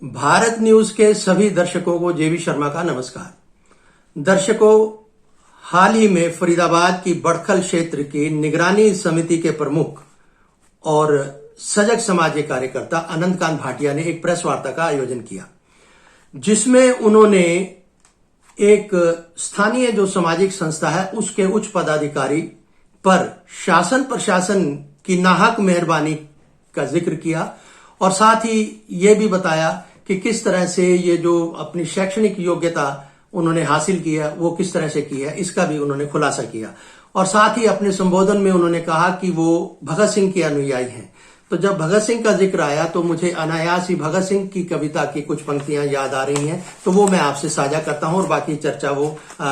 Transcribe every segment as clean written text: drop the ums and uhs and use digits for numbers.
Bharat news के सभी दर्शकों को जेबी शर्मा का नमस्कार। दर्शकों, हाल ही में फरीदाबाद की बड़खल क्षेत्र की निगरानी समिति के प्रमुख और सजग समाज के कार्यकर्ता अनंतकांत भाटिया ने एक प्रेस वार्ता का आयोजन किया, जिसमें उन्होंने एक स्थानीय जो सामाजिक संस्था है उसके उच्च पदाधिकारी पर शासन प्रशासन की नाहक मेहरबानी का जिक्र किया और साथ ही ये भी बताया कि किस तरह से ये जो अपनी शैक्षणिक योग्यता उन्होंने हासिल की है वो किस तरह से की है, इसका भी उन्होंने खुलासा किया। और साथ ही अपने संबोधन में उन्होंने कहा कि वो भगत सिंह के अनुयायी हैं। तो जब भगत सिंह का जिक्र आया तो मुझे अनायास ही भगत सिंह की कविता की कुछ पंक्तियां याद आ रही हैं, तो वो मैं आपसे साझा करता हूं और बाकी चर्चा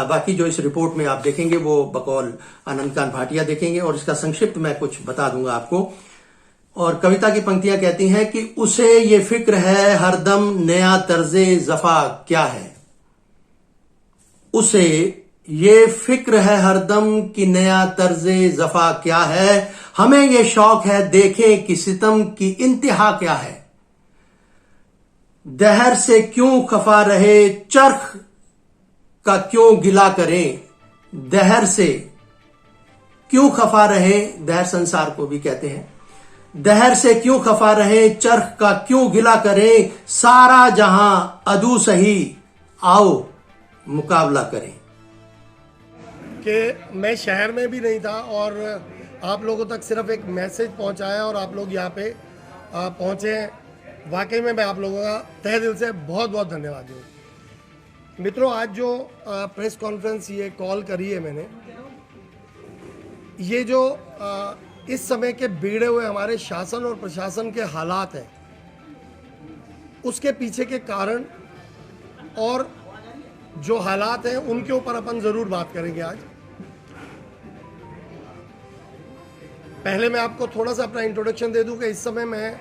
बाकी जो इस रिपोर्ट में आप देखेंगे वो बकौल अनंतकांत भाटिया देखेंगे और इसका संक्षिप्त मैं कुछ बता दूंगा आपको। और कविता की पंक्तियां कहती हैं कि उसे ये फिक्र है हरदम नया तर्जे जफा क्या है, उसे ये फिक्र है हरदम कि नया तर्जे जफा क्या है, हमें ये शौक है देखें कि सितम की इंतहा क्या है। दहर से क्यों खफा रहे चरख का क्यों गिला करें, दहर से क्यों खफा रहे, दहर संसार को भी कहते हैं, दहर से क्यों खफा रहे चरख का क्यों गिला करें, सारा जहां अदू सही आओ मुकाबला करें। कि मैं शहर में भी नहीं था और आप लोगों तक सिर्फ एक मैसेज पहुंचाया और आप लोग यहाँ पे पहुंचे हैं। वाकई में मैं आप लोगों का तहे दिल से बहुत बहुत धन्यवाद दूँ। मित्रों, आज जो प्रेस कॉन्फ्रेंस ये कॉल करी है मैंने, ये जो इस समय के बिगड़े हुए हमारे शासन और प्रशासन के हालात हैं, उसके पीछे के कारण और जो हालात हैं उनके ऊपर अपन ज़रूर बात करेंगे आज। पहले मैं आपको थोड़ा सा अपना इंट्रोडक्शन दे दूं कि इस समय मैं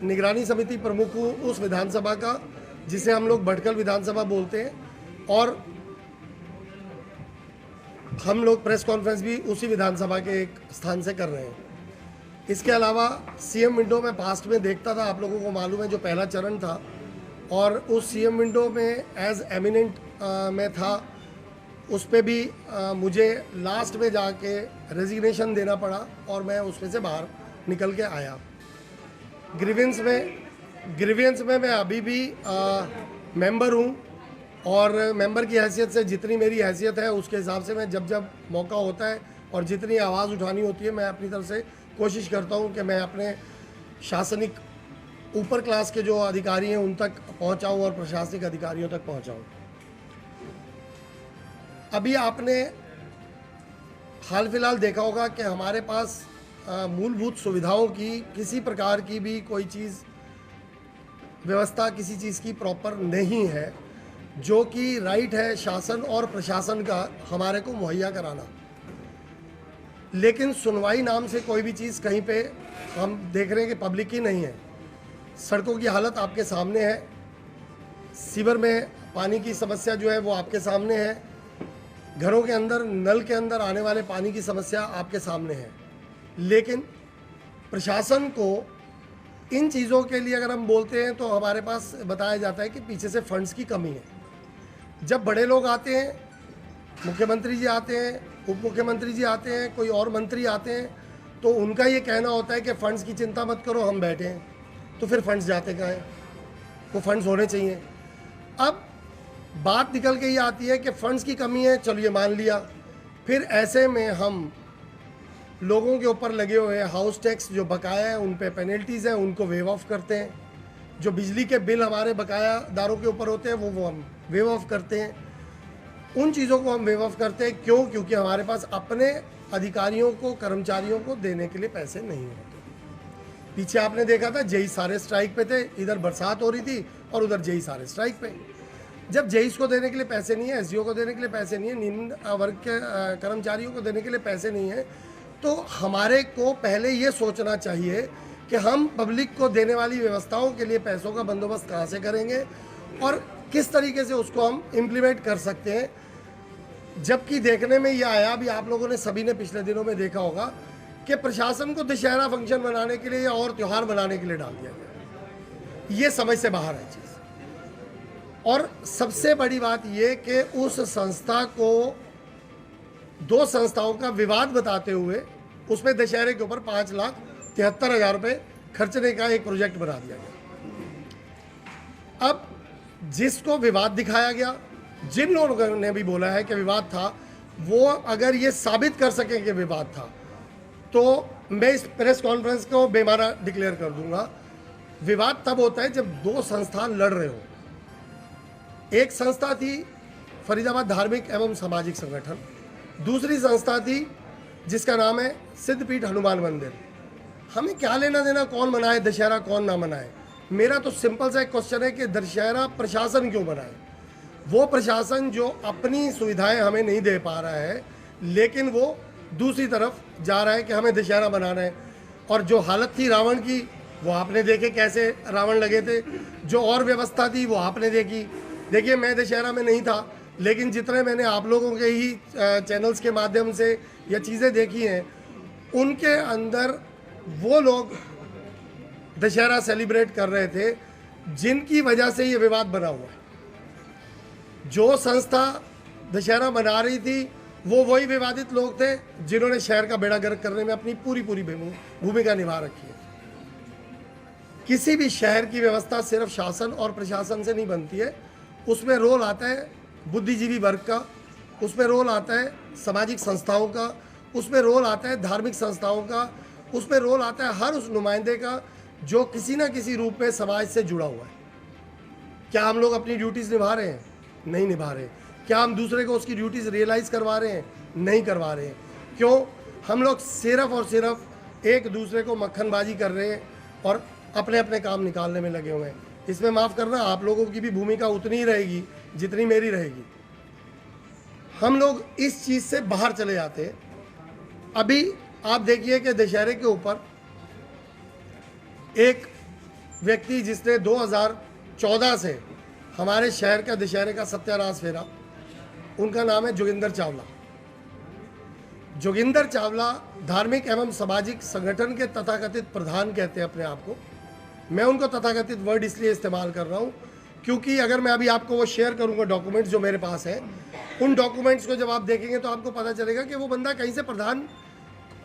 निगरानी समिति प्रमुख हूं उस विधानसभा का जिसे हम लोग बड़खल विधानसभा बोलते हैं, और हम लोग प्रेस कॉन्फ्रेंस भी उसी विधानसभा के एक स्थान से कर रहे हैं। इसके अलावा सीएम विंडो में पास्ट में देखता था, आप लोगों को मालूम है जो पहला चरण था, और उस सीएम विंडो में एज एमिनेंट में था, उस पर भी मुझे लास्ट में जाके रेजिग्नेशन देना पड़ा और मैं उसमें से बाहर निकल के आया। ग्रीवेंस में मैं अभी भी मेंबर हूँ और मेंबर की हैसियत से जितनी मेरी हैसियत है उसके हिसाब से मैं जब जब मौका होता है और जितनी आवाज़ उठानी होती है मैं अपनी तरफ से कोशिश करता हूँ कि मैं अपने शासनिक ऊपर क्लास के जो अधिकारी हैं उन तक पहुँचाऊँ और प्रशासनिक अधिकारियों तक पहुँचाऊँ। अभी आपने हाल फिलहाल देखा होगा कि हमारे पास मूलभूत सुविधाओं की किसी प्रकार की भी कोई चीज़ व्यवस्था किसी चीज़ की प्रॉपर नहीं है, जो कि राइट है शासन और प्रशासन का हमारे को मुहैया कराना। लेकिन सुनवाई नाम से कोई भी चीज़ कहीं पे हम देख रहे हैं कि पब्लिक की नहीं है। सड़कों की हालत आपके सामने है, सीवर में पानी की समस्या जो है वो आपके सामने है, घरों के अंदर नल के अंदर आने वाले पानी की समस्या आपके सामने है। लेकिन प्रशासन को इन चीज़ों के लिए अगर हम बोलते हैं तो हमारे पास बताया जाता है कि पीछे से फंड्स की कमी है। जब बड़े लोग आते हैं, मुख्यमंत्री जी आते हैं, उप मुख्यमंत्री जी आते हैं, कोई और मंत्री आते हैं, तो उनका ये कहना होता है कि फ़ंड्स की चिंता मत करो, हम बैठे हैं। तो फिर फंड्स जाते कहाँ हैं? वो फंड्स होने चाहिए। अब बात निकल के ये आती है कि फ़ंड्स की कमी है, चलिए मान लिया। फिर ऐसे में हम लोगों के ऊपर लगे हुए हाउस टैक्स जो बकाया है उन पे पेनल्टीज़ हैं, उनको वेव ऑफ करते हैं। जो बिजली के बिल हमारे बकायादारों के ऊपर होते हैं वो हम वेव ऑफ करते हैं। उन चीज़ों को हम वेव ऑफ करते हैं क्यों? क्योंकि हमारे पास अपने अधिकारियों को, कर्मचारियों को देने के लिए पैसे नहीं होते। पीछे आपने देखा था जेई सारे स्ट्राइक पे थे, इधर बरसात हो रही थी और उधर जेई सारे स्ट्राइक पे। जब जेईस को देने के लिए पैसे नहीं है, एसडीओ को देने के लिए पैसे नहीं है, निम्न वर्ग के कर्मचारियों को देने के लिए पैसे नहीं है, तो हमारे को पहले ये सोचना चाहिए कि हम पब्लिक को देने वाली व्यवस्थाओं के लिए पैसों का बंदोबस्त कहाँ से करेंगे और किस तरीके से उसको हम इम्प्लीमेंट कर सकते हैं। जबकि देखने में ये आया, भी आप लोगों ने सभी ने पिछले दिनों में देखा होगा कि प्रशासन को दशहरा फंक्शन मनाने के लिए या और त्यौहार मनाने के लिए डाल दिया गया। ये समझ से बाहर है चीज़। और सबसे बड़ी बात ये कि उस संस्था को 2 संस्थाओं का विवाद बताते हुए उसमें दशहरे के ऊपर 5,73,000 रुपये खर्चने का एक प्रोजेक्ट बना दिया गया। अब जिसको विवाद दिखाया गया, जिन लोगों ने भी बोला है कि विवाद था, वो अगर ये साबित कर सकें कि विवाद था तो मैं इस प्रेस कॉन्फ्रेंस को बेमाना डिक्लेयर कर दूंगा। विवाद तब होता है जब 2 संस्थान लड़ रहे हो। एक संस्था थी फरीदाबाद धार्मिक एवं सामाजिक संगठन, दूसरी संस्था थी जिसका नाम है सिद्धपीठ हनुमान मंदिर। हमें क्या लेना देना कौन मनाए दशहरा कौन ना मनाए? मेरा तो सिंपल सा एक क्वेश्चन है कि दशहरा प्रशासन क्यों बनाए? वो प्रशासन जो अपनी सुविधाएं हमें नहीं दे पा रहा है, लेकिन वो दूसरी तरफ जा रहा है कि हमें दशहरा मनाना है। और जो हालत थी रावण की, वो आपने देखे कैसे रावण लगे थे। जो और व्यवस्था थी वो आपने देखी। देखिए, मैं दशहरा में नहीं था, लेकिन जितने मैंने आप लोगों के ही चैनल्स के माध्यम से ये चीज़ें देखी हैं, उनके अंदर वो लोग दशहरा सेलिब्रेट कर रहे थे जिनकी वजह से ये विवाद बना हुआ है। जो संस्था दशहरा मना रही थी वो वही विवादित लोग थे जिन्होंने शहर का बेड़ा गर्क करने में अपनी पूरी भूमिका निभा रखी है। किसी भी शहर की व्यवस्था सिर्फ शासन और प्रशासन से नहीं बनती है। उसमें रोल आता है बुद्धिजीवी वर्ग का, उसमें रोल आता है सामाजिक संस्थाओं का, उसमें रोल आता है धार्मिक संस्थाओं का, उसमें रोल आता है हर उस नुमाइंदे का जो किसी ना किसी रूप में समाज से जुड़ा हुआ है। क्या हम लोग अपनी ड्यूटीज़ निभा रहे हैं? नहीं निभा रहे। क्या हम दूसरे को उसकी ड्यूटीज़ रियलाइज़ करवा रहे हैं? नहीं करवा रहे हैं। क्यों? हम लोग सिर्फ और सिर्फ एक दूसरे को मक्खनबाजी कर रहे हैं और अपने अपने काम निकालने में लगे हुए हैं। इसमें माफ़ करना, आप लोगों की भी भूमिका उतनी ही रहेगी जितनी मेरी रहेगी। हम लोग इस चीज़ से बाहर चले जाते हैं। अभी आप देखिए कि दशहरे के ऊपर एक व्यक्ति जिसने 2014 से हमारे शहर का दशहरे का सत्यानाश फेरा, उनका नाम है जोगिंदर चावला। जोगिंदर चावला धार्मिक एवं सामाजिक संगठन के तथाकथित प्रधान कहते हैं अपने आप को। मैं उनको तथाकथित वर्ड इसलिए इस्तेमाल कर रहा हूँ क्योंकि अगर मैं अभी आपको वो शेयर करूँगा डॉक्यूमेंट्स जो मेरे पास है, उन डॉक्यूमेंट्स को जब आप देखेंगे तो आपको पता चलेगा कि वो बंदा कहीं से प्रधान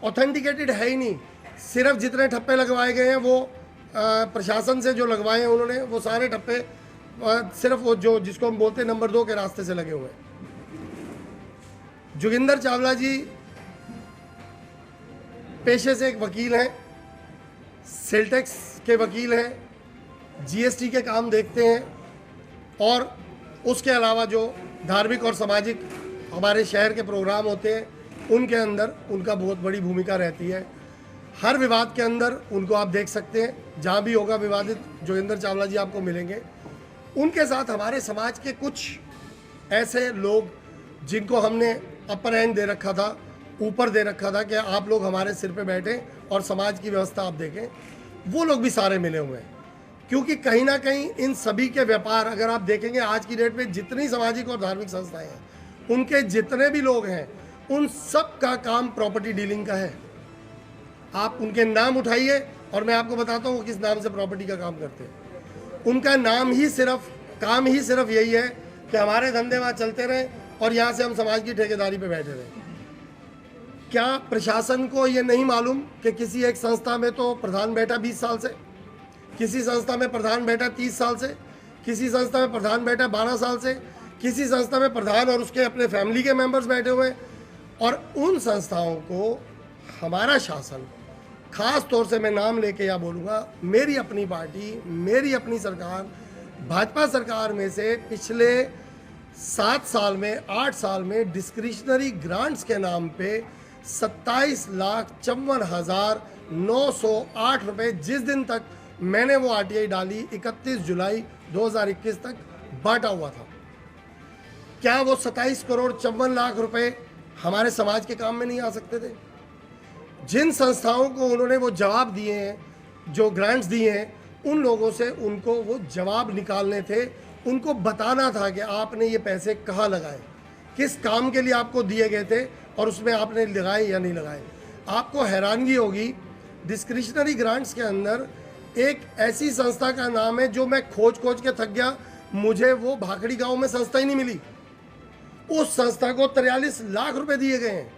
ऑथेंटिकेटेड है ही नहीं। सिर्फ जितने ठप्पे लगवाए गए हैं वो प्रशासन से जो लगवाए हैं उन्होंने, वो सारे ठप्पे सिर्फ वो जो जिसको हम बोलते हैं नंबर 2 के रास्ते से लगे हुए हैं। जोगिंदर चावला जी पेशे से एक वकील हैं, सेल टैक्स के वकील हैं, जीएसटी के काम देखते हैं और उसके अलावा जो धार्मिक और सामाजिक हमारे शहर के प्रोग्राम होते हैं उनके अंदर उनका बहुत बड़ी भूमिका रहती है। हर विवाद के अंदर उनको आप देख सकते हैं, जहाँ भी होगा विवादित जोगिंदर चावला जी आपको मिलेंगे। उनके साथ हमारे समाज के कुछ ऐसे लोग जिनको हमने अपर हैंड दे रखा था, ऊपर दे रखा था कि आप लोग हमारे सिर पे बैठे और समाज की व्यवस्था आप देखें, वो लोग भी सारे मिले हुए हैं। क्योंकि कहीं ना कहीं इन सभी के व्यापार अगर आप देखेंगे आज की डेट में जितनी सामाजिक और धार्मिक संस्थाएं हैं, उनके जितने भी लोग हैं, उन सब का काम प्रॉपर्टी डीलिंग का है। आप उनके नाम उठाइए और मैं आपको बताता हूँ वो किस नाम से प्रॉपर्टी का काम करते हैं। उनका नाम ही सिर्फ, काम ही सिर्फ यही है कि हमारे धंधे वहाँ चलते रहें और यहाँ से हम समाज की ठेकेदारी पे बैठे रहें। क्या प्रशासन को ये नहीं मालूम कि किसी एक संस्था में तो प्रधान बैठा 20 साल से, किसी संस्था में प्रधान बैठा 30 साल से, किसी संस्था में प्रधान बैठा 12 साल से, किसी संस्था में प्रधान और उसके अपने फैमिली के मेंबर्स बैठे हुए हैं। और उन संस्थाओं को हमारा शासन, खास तौर से मैं नाम लेके या बोलूँगा, मेरी अपनी पार्टी, मेरी अपनी सरकार, भाजपा सरकार में से पिछले 7 साल में, 8 साल में डिस्क्रिशनरी ग्रांट्स के नाम पे 27,54,908 रुपये जिस दिन तक मैंने वो आरटीआई डाली 31 जुलाई 2021 तक बांटा हुआ था। क्या वो 27,54,00,000 रुपये हमारे समाज के काम में नहीं आ सकते थे? जिन संस्थाओं को उन्होंने वो जवाब दिए हैं, जो ग्रांट्स दिए हैं, उन लोगों से उनको वो जवाब निकालने थे। उनको बताना था कि आपने ये पैसे कहाँ लगाए, किस काम के लिए आपको दिए गए थे और उसमें आपने लगाए या नहीं लगाए। आपको हैरानगी होगी, डिस्क्रिशनरी ग्रांट्स के अंदर एक ऐसी संस्था का नाम है जो मैं खोज खोज के थक गया, मुझे वो भाखड़ी गांव में संस्था ही नहीं मिली। उस संस्था को 43 लाख रुपए दिए गए हैं।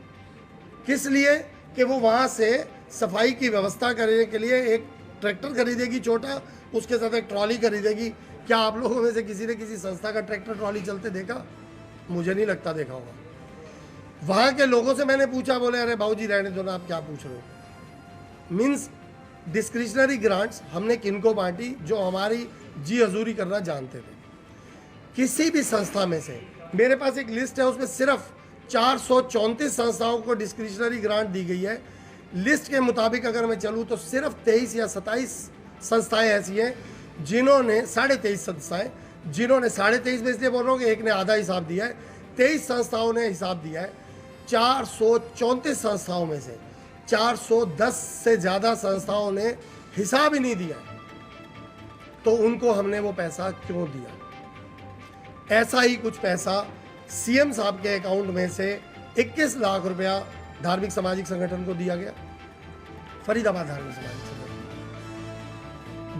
किस लिए? कि वो वहां से सफाई की व्यवस्था करने के लिए एक ट्रैक्टर खरीदेगी छोटा, उसके साथ एक ट्रॉली खरीदेगी। क्या आप लोगों में से किसी ने किसी संस्था का ट्रैक्टर ट्रॉली चलते देखा? मुझे नहीं लगता देखा होगा। वहां के लोगों से मैंने पूछा, बोले अरे बाबूजी रहने दो ना, आप क्या पूछ रहे हो। मीन्स डिस्क्रिशनरी ग्रांट्स हमने किनको बांटी? जो हमारी जी हजूरी करना जानते थे। किसी भी संस्था में से, मेरे पास एक लिस्ट है, उसमें सिर्फ 434 संस्थाओं को डिस्क्रिशनरी ग्रांट दी गई है। लिस्ट के मुताबिक अगर मैं चलूँ तो सिर्फ 23 या 27 संस्थाएं ऐसी हैं जिन्होंने 23.5 संस्थाएं जिन्होंने 23.5 में इसलिए बोल रहा हूँ कि एक ने आधा हिसाब दिया है, 23 संस्थाओं ने हिसाब दिया है। 434 संस्थाओं में से 410 से ज़्यादा संस्थाओं ने हिसाब ही नहीं दिया, तो उनको हमने वो पैसा क्यों दिया? ऐसा ही कुछ पैसा सीएम साहब के अकाउंट में से 21 लाख रुपया धार्मिक सामाजिक संगठन को दिया गया, फरीदाबाद धार्मिक सामाजिक संगठन।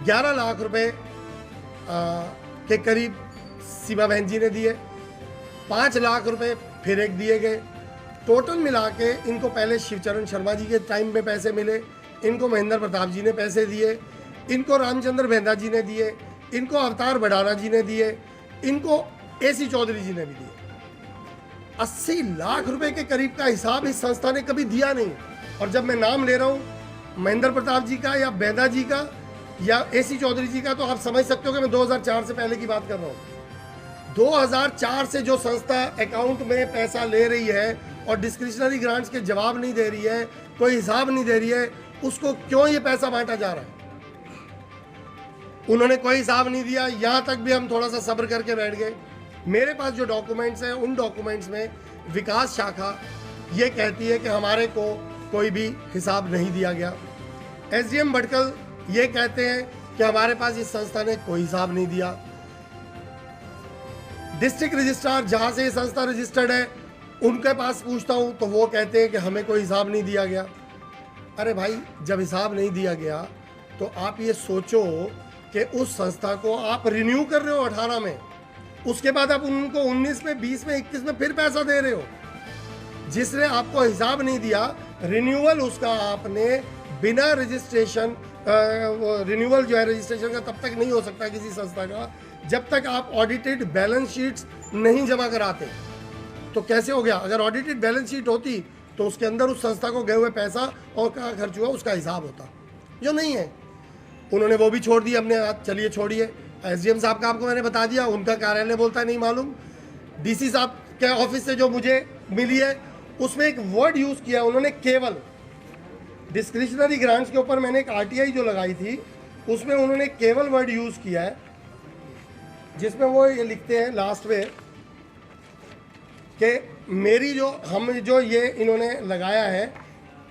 11 लाख रुपए के करीब सीमा बहन जी ने दिए। 5 लाख रुपए फिर एक दिए गए। टोटल मिला के इनको पहले शिवचरण शर्मा जी के टाइम में पैसे मिले, इनको महेंद्र प्रताप जी ने पैसे दिए, इनको रामचंद्र भेंदा जी ने दिए, इनको अवतार बडाना जी ने दिए, इनको एसी चौधरी जी ने भी दिए। 80 लाख रुपए के करीब का हिसाब इस संस्था ने कभी दिया नहीं। और जब मैं नाम ले रहा हूं महेंद्र प्रताप जी का या बेदा जी का या एसी चौधरी जी का, तो आप समझ सकते हो कि मैं 2004 से पहले की बात कर रहा हूं। 2004 से जो संस्था अकाउंट में पैसा ले रही है और डिस्क्रिशनरी ग्रांट्स के जवाब नहीं दे रही है, कोई हिसाब नहीं दे रही है, उसको क्यों ये पैसा बांटा जा रहा है? उन्होंने कोई हिसाब नहीं दिया। यहां तक भी हम थोड़ा सा सब्र करके बैठ गए। मेरे पास जो डॉक्यूमेंट्स हैं, उन डॉक्यूमेंट्स में विकास शाखा ये कहती है कि हमारे को कोई भी हिसाब नहीं दिया गया। एसडीएम भटकल ये कहते हैं कि हमारे पास इस संस्था ने कोई हिसाब नहीं दिया। डिस्ट्रिक्ट रजिस्ट्रार जहां से ये संस्था रजिस्टर्ड है उनके पास पूछता हूं तो वो कहते हैं कि हमें कोई हिसाब नहीं दिया गया। अरे भाई, जब हिसाब नहीं दिया गया तो आप ये सोचो कि उस संस्था को आप रिन्यू कर रहे हो 18 में, उसके बाद आप उनको 19 में, 20 में, 21 में फिर पैसा दे रहे हो। जिसने आपको हिसाब नहीं दिया, रिन्यूअल उसका आपने बिना रजिस्ट्रेशन, रिन्यूअल जो है रजिस्ट्रेशन का तब तक नहीं हो सकता किसी संस्था का जब तक आप ऑडिटेड बैलेंस शीट्स नहीं जमा कराते। तो कैसे हो गया? अगर ऑडिटेड बैलेंस शीट होती तो उसके अंदर उस संस्था को गए हुए पैसा और कहाँ खर्च हुआ उसका हिसाब होता, जो नहीं है। उन्होंने वो भी छोड़ दिया अपने हाथ। चलिए छोड़िए, एसडीएम साहब का आपको मैंने बता दिया, उनका कार्यालय बोलता है नहीं मालूम। डीसी साहब के ऑफिस से जो मुझे मिली है उसमें एक वर्ड यूज किया उन्होंने, केवल। डिस्क्रिशनरी ग्रांट्स के ऊपर मैंने एक आरटीआई जो लगाई थी उसमें उन्होंने केवल वर्ड यूज किया है, जिसमें वो ये लिखते हैं लास्ट में कि मेरी जो ये इन्होंने लगाया है,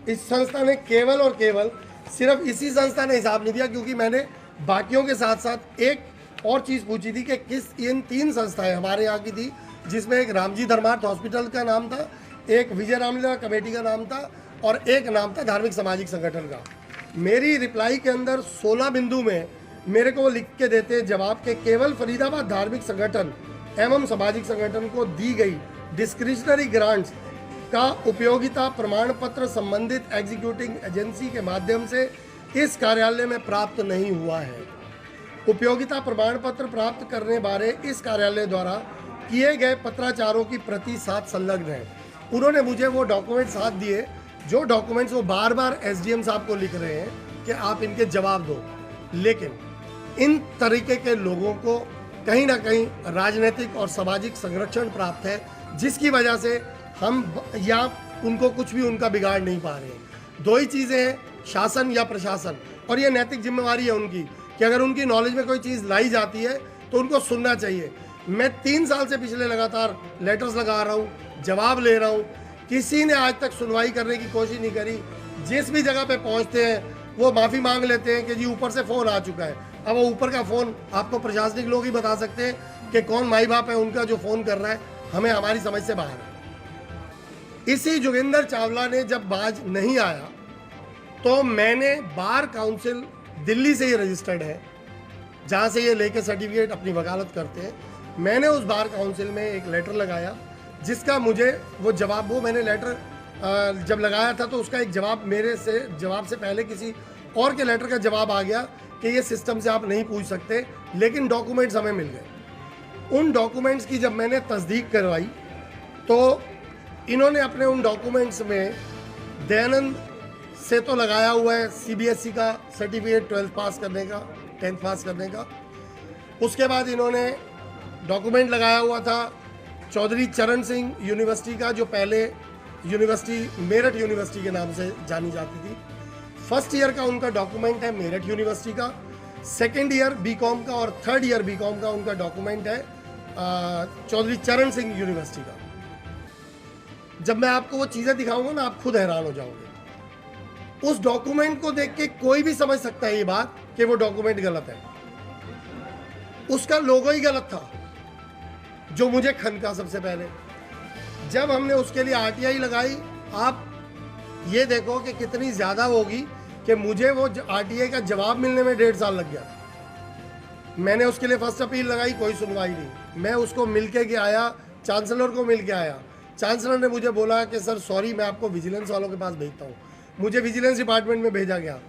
इस संस्था ने केवल और केवल, सिर्फ इसी संस्था ने हिसाब नहीं दिया, क्योंकि मैंने बाकियों के साथ साथ एक और चीज़ पूछी थी कि किस इन 3 संस्थाएं हमारे यहाँ की थी, जिसमें एक रामजी धर्मार्थ हॉस्पिटल का नाम था, एक विजय रामलीला कमेटी का नाम था और एक नाम था धार्मिक सामाजिक संगठन का। मेरी रिप्लाई के अंदर 16 बिंदु में मेरे को लिख के देते जवाब के केवल फरीदाबाद धार्मिक संगठन एवं सामाजिक संगठन को दी गई डिस्क्रिशनरी ग्रांट्स का उपयोगिता प्रमाण पत्र संबंधित एग्जीक्यूटिंग एजेंसी के माध्यम से इस कार्यालय में प्राप्त नहीं हुआ है। उपयोगिता प्रमाण पत्र प्राप्त करने बारे इस कार्यालय द्वारा किए गए पत्राचारों की प्रति साथ संलग्न है। उन्होंने मुझे वो डॉक्यूमेंट्स साथ दिए, जो डॉक्यूमेंट्स वो बार बार एसडीएम साहब को लिख रहे हैं कि आप इनके जवाब दो। लेकिन इन तरीके के लोगों को कहीं ना कहीं राजनीतिक और सामाजिक संरक्षण प्राप्त है, जिसकी वजह से हम या उनको कुछ भी उनका बिगाड़ नहीं पा रहे हैं। 2 ही चीज़ें हैं, शासन या प्रशासन, और ये नैतिक जिम्मेवारी है उनकी कि अगर उनकी नॉलेज में कोई चीज़ लाई जाती है तो उनको सुनना चाहिए। मैं 3 साल से पिछले लगातार लेटर्स लगा रहा हूँ, जवाब ले रहा हूँ, किसी ने आज तक सुनवाई करने की कोशिश नहीं करी। जिस भी जगह पे पहुँचते हैं वो माफ़ी मांग लेते हैं कि जी ऊपर से फ़ोन आ चुका है। अब वो ऊपर का फ़ोन आपको प्रशासनिक लोग ही बता सकते हैं कि कौन माई बाप है उनका जो फ़ोन कर रहा है, हमें हमारी समझ से बाहर है। इसी जोगिंदर चावला ने जब बाज नहीं आया तो मैंने बार काउंसिल दिल्ली से ये रजिस्टर्ड है, जहाँ से ये लेके सर्टिफिकेट अपनी वकालत करते हैं। मैंने उस बार काउंसिल में एक लेटर लगाया जिसका मुझे वो जवाब, वो मैंने लेटर जब लगाया था तो उसका एक जवाब जवाब से पहले किसी और के लेटर का जवाब आ गया कि ये सिस्टम से आप नहीं पूछ सकते, लेकिन डॉक्यूमेंट्स हमें मिल गए। उन डॉक्यूमेंट्स की जब मैंने तस्दीक करवाई तो इन्होंने अपने उन डॉक्यूमेंट्स में दयानंद से तो लगाया हुआ है CBSE का सर्टिफिकेट 12th पास करने का, 10th पास करने का। उसके बाद इन्होंने डॉक्यूमेंट लगाया हुआ था चौधरी चरण सिंह यूनिवर्सिटी का, जो पहले यूनिवर्सिटी मेरठ यूनिवर्सिटी के नाम से जानी जाती थी। फर्स्ट ईयर का उनका डॉक्यूमेंट है मेरठ यूनिवर्सिटी का, सेकेंड ईयर बीकॉम का और थर्ड ईयर बीकॉम का उनका डॉक्यूमेंट है चौधरी चरण सिंह यूनिवर्सिटी का। जब मैं आपको वो चीज़ें दिखाऊंगा ना, आप खुद हैरान हो जाओगे। उस डॉक्यूमेंट को देख के कोई भी समझ सकता है ये बात कि वो डॉक्यूमेंट गलत है। उसका लोगो ही गलत था, जो मुझे खनका सबसे पहले। जब हमने उसके लिए RTI लगाई, आप ये देखो कि कितनी ज़्यादा होगी कि मुझे वो RTI का जवाब मिलने में 1.5 साल लग गया। मैंने उसके लिए फर्स्ट अपील लगाई, कोई सुनवाई नहीं। मैं उसको मिल के आया, चांसलर को मिल के आया। चांसलर ने मुझे बोला कि सर सॉरी, मैं आपको विजिलेंस वालों के पास भेजता हूँ। मुझे विजिलेंस डिपार्टमेंट में भेजा गया।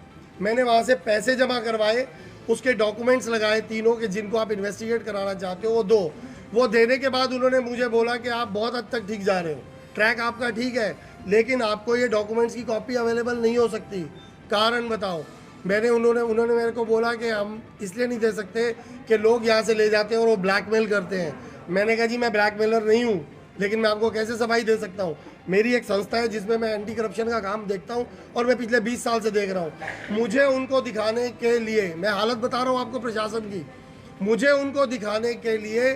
मैंने वहाँ से पैसे जमा करवाए, उसके डॉक्यूमेंट्स लगाए तीनों के, जिनको आप इन्वेस्टिगेट कराना चाहते हो वो 2। वो देने के बाद उन्होंने मुझे बोला कि आप बहुत हद तक ठीक जा रहे हो, ट्रैक आपका ठीक है, लेकिन आपको ये डॉक्यूमेंट्स की कॉपी अवेलेबल नहीं हो सकती। कारण बताओ। उन्होंने मेरे को बोला कि हम इसलिए नहीं दे सकते कि लोग यहाँ से ले जाते हैं और वो ब्लैकमेल करते हैं। मैंने कहा जी मैं ब्लैकमेलर नहीं हूँ, लेकिन मैं आपको कैसे सफाई दे सकता हूँ। मेरी एक संस्था है जिसमें मैं एंटी करप्शन का काम देखता हूँ और मैं पिछले 20 साल से देख रहा हूँ। मुझे उनको दिखाने के लिए, मैं हालत बता रहा हूँ आपको प्रशासन की, मुझे उनको दिखाने के लिए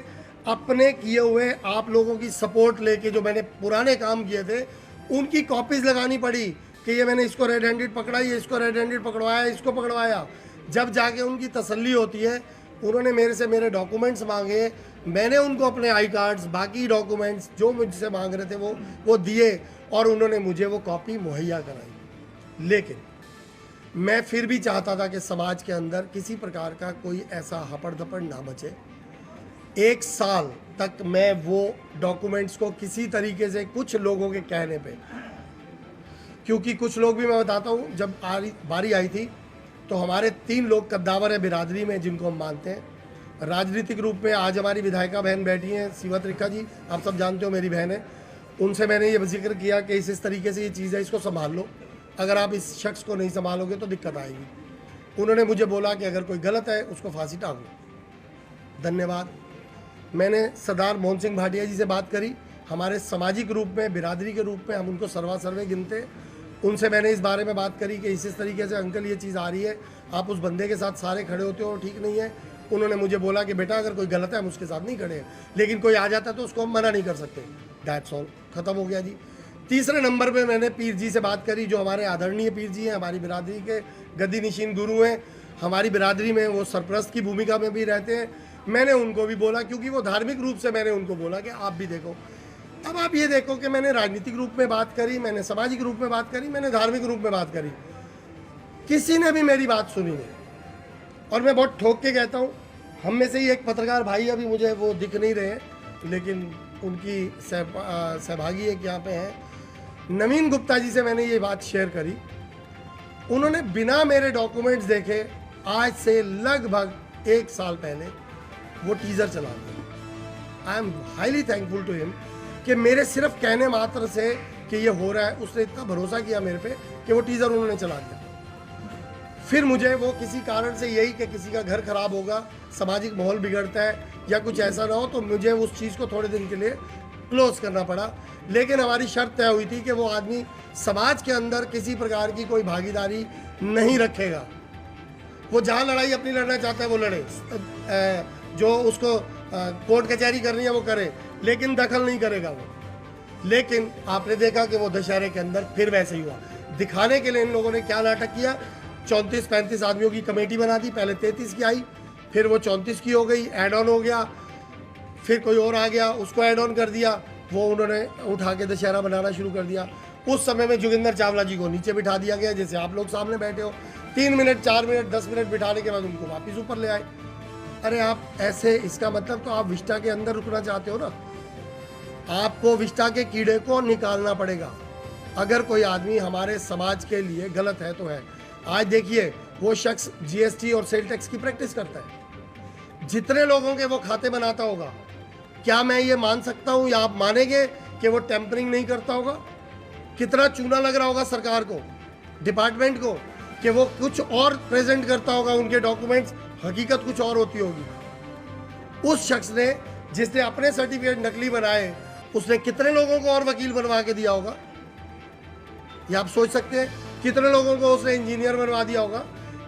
अपने किए हुए आप लोगों की सपोर्ट लेके, जो मैंने पुराने काम किए थे, उनकी कॉपीज लगानी पड़ी कि ये मैंने इसको रेड हैंडेड पकड़ा, ये इसको रेड हैंडेड पकड़वाया, इसको पकड़वाया। जब जाके उनकी तसल्ली होती है, उन्होंने मेरे से मेरे डॉक्यूमेंट्स मांगे, मैंने उनको अपने आई कार्ड्स, बाकी डॉक्यूमेंट्स जो मुझसे मांग रहे थे वो दिए और उन्होंने मुझे वो कॉपी मुहैया कराई। लेकिन मैं फिर भी चाहता था कि समाज के अंदर किसी प्रकार का कोई ऐसा हपड़ धपड़ ना बचे। 1 साल तक मैं वो डॉक्यूमेंट्स को किसी तरीके से, कुछ लोगों के कहने पे, क्योंकि कुछ लोग भी, मैं बताता हूँ, जब बारी आई थी तो हमारे 3 लोग कद्दावर है बिरादरी में जिनको हम मानते हैं। राजनीतिक रूप में आज हमारी विधायिका बहन बैठी हैं सीमा त्रिखा जी, आप सब जानते हो मेरी बहन है। उनसे मैंने ये जिक्र किया कि इस तरीके से ये चीज़ है, इसको संभाल लो, अगर आप इस शख्स को नहीं संभालोगे तो दिक्कत आएगी। उन्होंने मुझे बोला कि अगर कोई गलत है उसको फांसी टांग लो। धन्यवाद। मैंने सरदार मोहन सिंह भाटिया जी से बात करी, हमारे सामाजिक रूप में, बिरादरी के रूप में हम उनको सर्वे गिनते। उनसे मैंने इस बारे में बात करी कि इस तरीके से अंकल ये चीज़ आ रही है, आप उस बंदे के साथ सारे खड़े होते हो, ठीक नहीं है। उन्होंने मुझे बोला कि बेटा अगर कोई गलत है हम उसके साथ नहीं खड़े हैं, लेकिन कोई आ जाता है तो उसको हम मना नहीं कर सकते। दैट्स ऑल, ख़त्म हो गया जी। तीसरे नंबर पे मैंने पीर जी से बात करी, जो हमारे आदरणीय पीर जी हैं, हमारी बिरादरी के गद्दी निशीन गुरु हैं। हमारी बिरादरी में वो सरपरस्त की भूमिका में भी रहते हैं। मैंने उनको भी बोला, क्योंकि वो धार्मिक रूप से, मैंने उनको बोला कि आप भी देखो। अब आप ये देखो कि मैंने राजनीतिक रूप में बात करी, मैंने सामाजिक रूप में बात करी, मैंने धार्मिक रूप में बात करी, किसी ने भी मेरी बात सुनी नहीं। और मैं बहुत ठोक के कहता हूँ, हम में से ही एक पत्रकार भाई, अभी मुझे वो दिख नहीं रहे हैं, लेकिन उनकी सहभागी एक यहाँ पे हैं, नवीन गुप्ता जी से मैंने ये बात शेयर करी। उन्होंने बिना मेरे डॉक्यूमेंट्स देखे आज से लगभग 1 साल पहले वो टीज़र चला दिया। I am highly thankful to him कि मेरे सिर्फ कहने मात्र से कि ये हो रहा है, उसने इतना भरोसा किया मेरे पे कि वो टीज़र उन्होंने चला दिया। फिर मुझे वो किसी कारण से, यही कि किसी का घर खराब होगा, सामाजिक माहौल बिगड़ता है या कुछ ऐसा ना हो, तो मुझे उस चीज़ को थोड़े दिन के लिए क्लोज करना पड़ा। लेकिन हमारी शर्त तय हुई थी कि वो आदमी समाज के अंदर किसी प्रकार की कोई भागीदारी नहीं रखेगा। वो जहाँ लड़ाई अपनी लड़ना चाहता है वो लड़े, जो उसको कोर्ट कचहरी करनी है वो करे, लेकिन दखल नहीं करेगा वो। लेकिन आपने देखा कि वो दशहरे के अंदर फिर वैसे ही हुआ। दिखाने के लिए इन लोगों ने क्या नाटक किया, 34-35 आदमियों की कमेटी बना दी। पहले 33 की आई, फिर वो 34 की हो गई, ऐड ऑन हो गया, फिर कोई और आ गया, उसको ऐड ऑन कर दिया, वो उन्होंने उठा के दशहरा बनाना शुरू कर दिया। उस समय में जोगिंदर चावला जी को नीचे बिठा दिया गया, जैसे आप लोग सामने बैठे हो। 3 मिनट 4 मिनट 10 मिनट बिठाने के बाद उनको वापस ऊपर ले आए। अरे आप ऐसे, इसका मतलब तो आप विस्टा के अंदर रुकना चाहते हो ना, आपको विस्टा के कीड़े को निकालना पड़ेगा। अगर कोई आदमी हमारे समाज के लिए गलत है तो है। आज देखिए वो शख्स जीएसटी और सेल टैक्स की प्रैक्टिस करता है, जितने लोगों के वो खाते बनाता होगा, क्या मैं ये मान सकता हूँ या आप मानेंगे कि वो टेम्परिंग नहीं करता होगा? कितना चूना लग रहा होगा सरकार को, डिपार्टमेंट को, कि वो कुछ और प्रेजेंट करता होगा, उनके डॉक्यूमेंट्स, हकीकत कुछ और होती होगी। उस शख्स ने, जिसने अपने सर्टिफिकेट नकली बनाए, उसने कितने लोगों को और वकील बनवा के दिया होगा? ये आप सोच सकते हैं। कितने लोगों को उसने इंजीनियर बनवा दिया होगा,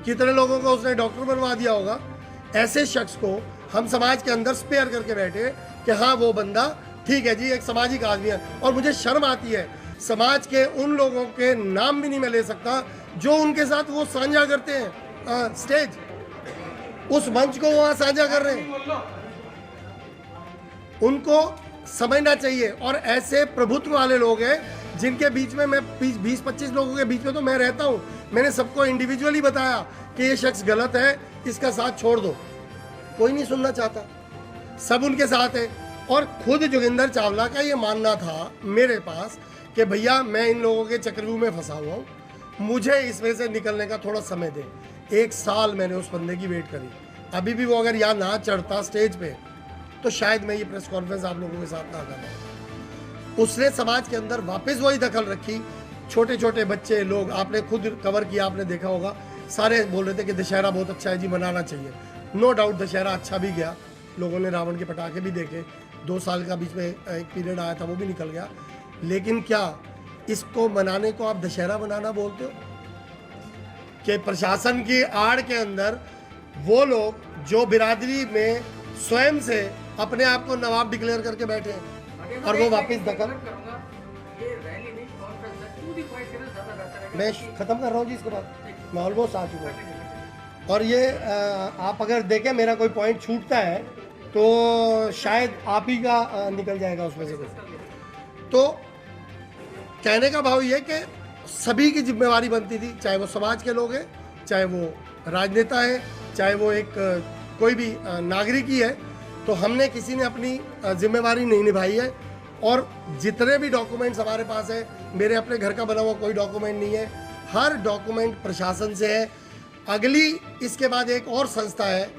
कितने लोगों को उसने डॉक्टर बनवा दिया होगा। ऐसे शख्स को हम समाज के अंदर स्पेयर करके बैठे कि हाँ वो बंदा ठीक है जी, एक सामाजिक आदमी है। और मुझे शर्म आती है, समाज के उन लोगों के नाम भी नहीं मैं ले सकता जो उनके साथ वो साझा करते हैं स्टेज, उस मंच को वहां साझा कर रहे हैं। उनको समझना चाहिए। और ऐसे प्रभुत्व वाले लोग हैं जिनके बीच में मैं 20-25 लोगों के बीच में तो मैं रहता हूं, मैंने सबको इंडिविजुअली बताया कि ये शख्स गलत है, इसका साथ छोड़ दो, कोई नहीं सुनना चाहता, सब उनके साथ है। और खुद जोगिंदर चावला का ये मानना था मेरे पास कि भैया मैं इन लोगों के चक्रव्यूह में फंसा हुआ हूँ, मुझे इसमें से निकलने का थोड़ा समय दे। 1 साल मैंने उस बंदे की वेट करी। अभी भी वो अगर यहाँ ना चढ़ता स्टेज पे तो शायद मैं ये प्रेस कॉन्फ्रेंस आप लोगों के साथ ना कर। उसने समाज के अंदर वापस वही दखल रखी। छोटे छोटे बच्चे लोग, आपने खुद कवर किया, आपने देखा होगा, सारे बोल रहे थे कि दशहरा बहुत अच्छा है जी, मनाना चाहिए। नो डाउट दशहरा अच्छा भी गया, लोगों ने रावण के पटाखे भी देखे, 2 साल का बीच में एक पीरियड आया था वो भी निकल गया। लेकिन क्या इसको मनाने को आप दशहरा मनाना बोलते हो? कि प्रशासन की आड़ के अंदर वो लोग जो बिरादरी में स्वयं से अपने आप को नवाब डिक्लेयर करके बैठे हैं और वो वापस दखल। मैं खत्म कर रहा हूँ जी, इसके बाद मैं ऑलमोस्ट आ चुका हूँ। और ये आप अगर देखें मेरा कोई पॉइंट छूटता है तो शायद आप ही का निकल जाएगा उसमें से कुछ। तो कहने का भाव ये कि सभी की जिम्मेवारी बनती थी, चाहे वो समाज के लोग हैं, चाहे वो राजनेता है, चाहे वो एक कोई भी नागरिक ही है। तो हमने किसी ने अपनी जिम्मेवारी नहीं निभाई है। और जितने भी डॉक्यूमेंट्स हमारे पास है, मेरे अपने घर का बना हुआ कोई डॉक्यूमेंट नहीं है, हर डॉक्यूमेंट प्रशासन से है। अगली इसके बाद एक और संस्था है,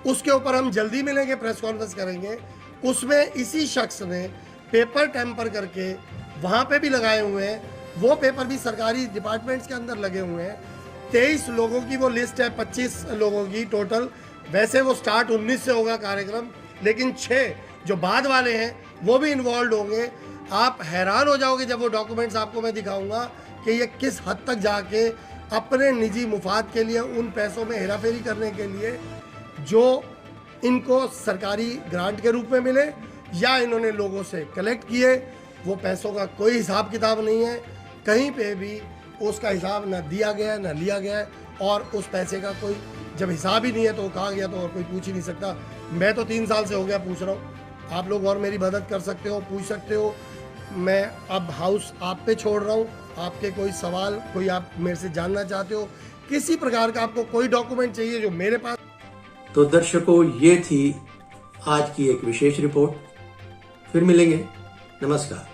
उसके ऊपर हम जल्दी मिलेंगे, प्रेस कॉन्फ्रेंस करेंगे। उसमें इसी शख्स ने पेपर टेम्पर करके वहाँ पे भी लगाए हुए हैं, वो पेपर भी सरकारी डिपार्टमेंट्स के अंदर लगे हुए हैं। 23 लोगों की वो लिस्ट है, 25 लोगों की टोटल। वैसे वो स्टार्ट 19 से होगा कार्यक्रम, लेकिन 6 जो बाद वाले हैं वो भी इन्वॉल्व होंगे। आप हैरान हो जाओगे जब वो डॉक्यूमेंट्स आपको मैं दिखाऊंगा कि ये किस हद तक जाके अपने निजी मुफाद के लिए, उन पैसों में हेराफेरी करने के लिए जो इनको सरकारी ग्रांट के रूप में मिले या इन्होंने लोगों से कलेक्ट किए, वो पैसों का कोई हिसाब किताब नहीं है। कहीं पे भी उसका हिसाब ना दिया गया ना लिया गया है। और उस पैसे का कोई जब हिसाब ही नहीं है तो कहा गया तो और कोई पूछ ही नहीं सकता। मैं तो 3 साल से हो गया पूछ रहा हूँ, आप लोग और मेरी मदद कर सकते हो, पूछ सकते हो। मैं अब हाउस आप पे छोड़ रहा हूँ, आपके कोई सवाल, कोई आप मेरे से जानना चाहते हो, किसी प्रकार का आपको कोई डॉक्यूमेंट चाहिए जो मेरे पास। तो दर्शकों, ये थी आज की एक विशेष रिपोर्ट। फिर मिलेंगे, नमस्कार।